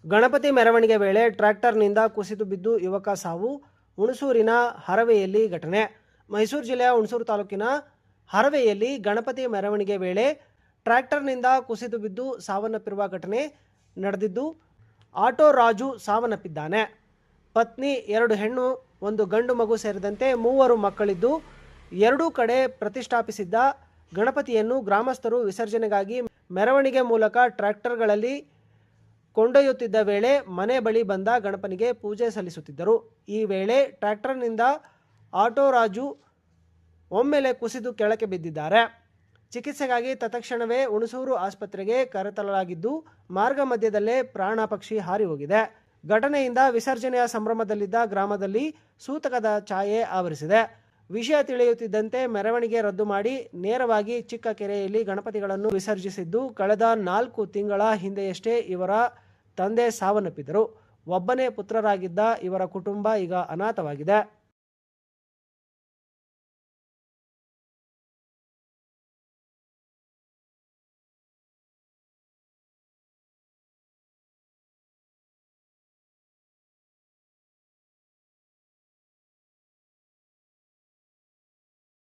ಗಣಪತಿ ಮೆರವಣಿಗೆ ವೇಳೆ ಟ್ರ್ಯಾಕ್ಟರ್ನಿಂದ ಕುಸಿದು ಬಿದ್ದು ಯುವಕ ಸಾವು. ಹುಣಸೂರಿನ ಹರವೆಯಲ್ಲಿ ಘಟನೆ. ಮೈಸೂರು ಜಿಲ್ಲೆಯ ಹುಣಸೂರು ತಾಲೂಕಿನ ಹರವೆಯಲ್ಲಿ ಗಣಪತಿ ಮೆರವಣಿಗೆ ವೇಳೆ ಟ್ರ್ಯಾಕ್ಟರ್ನಿಂದ ಕುಸಿದು ಬಿದ್ದು ಸಾವನ್ನಪ್ಪಿರುವ ಘಟನೆ ನಡೆದಿದ್ದು, ಆಟೋ ರಾಜು ಸಾವನ್ನಪ್ಪಿದ್ದಾನೆ. ಪತ್ನಿ, 2 ಹೆಣ್ಣು, 1 ಗಂಡು ಮಗು ಸೇರಿದಂತೆ 3 ಮಕ್ಕಳಿದ್ದು, ಎರಡೂ ಕಡೆ ಪ್ರತಿಷ್ಠಾಪಿಸಿದ್ದ ಗಣಪತಿಯನ್ನು ಗ್ರಾಮಸ್ಥರು ವಿಸರ್ಜನೆಗಾಗಿ ಮೆರವಣಿಗೆ ಮೂಲಕ ಟ್ರ್ಯಾಕ್ಟರ್ಗಳಲ್ಲಿ ಕೊಂಡೊಯ್ಯುತ್ತಿದ್ದ ವೇಳೆ ಮನೆ ಬಳಿ ಬಂದ ಗಣಪನಿಗೆ ಪೂಜೆ ಸಲ್ಲಿಸುತ್ತಿದ್ದರು. ಈ ವೇಳೆ ಟ್ರ್ಯಾಕ್ಟರ್ನಿಂದ ಆಟೋ ರಾಜು ಒಮ್ಮೆಲೆ ಕುಸಿದು ಕೆಳಕ್ಕೆ ಬಿದ್ದಿದ್ದಾರೆ. ಚಿಕಿತ್ಸೆಗಾಗಿ ತತ್ಕ್ಷಣವೇ ಹುಣಸೂರು ಆಸ್ಪತ್ರೆಗೆ ಕರೆತರಲಾಗಿದ್ದು, ಮಾರ್ಗ ಮಧ್ಯದಲ್ಲೇ ಪ್ರಾಣಪಕ್ಷಿ ಹಾರಿ ಹೋಗಿದೆ. ಘಟನೆಯಿಂದ ವಿಸರ್ಜನೆಯ ಸಂಭ್ರಮದಲ್ಲಿದ್ದ ಗ್ರಾಮದಲ್ಲಿ ಸೂತಕದ ಛಾಯೆ ಆವರಿಸಿದೆ. ವಿಷಯ ತಿಳಿಯುತ್ತಿದ್ದಂತೆ ಮೆರವಣಿಗೆ ರದ್ದು ಮಾಡಿ ನೇರವಾಗಿ ಚಿಕ್ಕ ಕೆರೆಯಲ್ಲಿ ಗಣಪತಿಗಳನ್ನು ವಿಸರ್ಜಿಸಿದ್ದು, ಕಳೆದ 4 ತಿಂಗಳ ಹಿಂದೆಯಷ್ಟೇ ಇವರ ತಂದೆ ಸಾವನ್ನಪ್ಪಿದರು. ಒಬ್ಬನೇ ಪುತ್ರರಾಗಿದ್ದ ಇವರ ಕುಟುಂಬ ಈಗ ಅನಾಥವಾಗಿದೆ.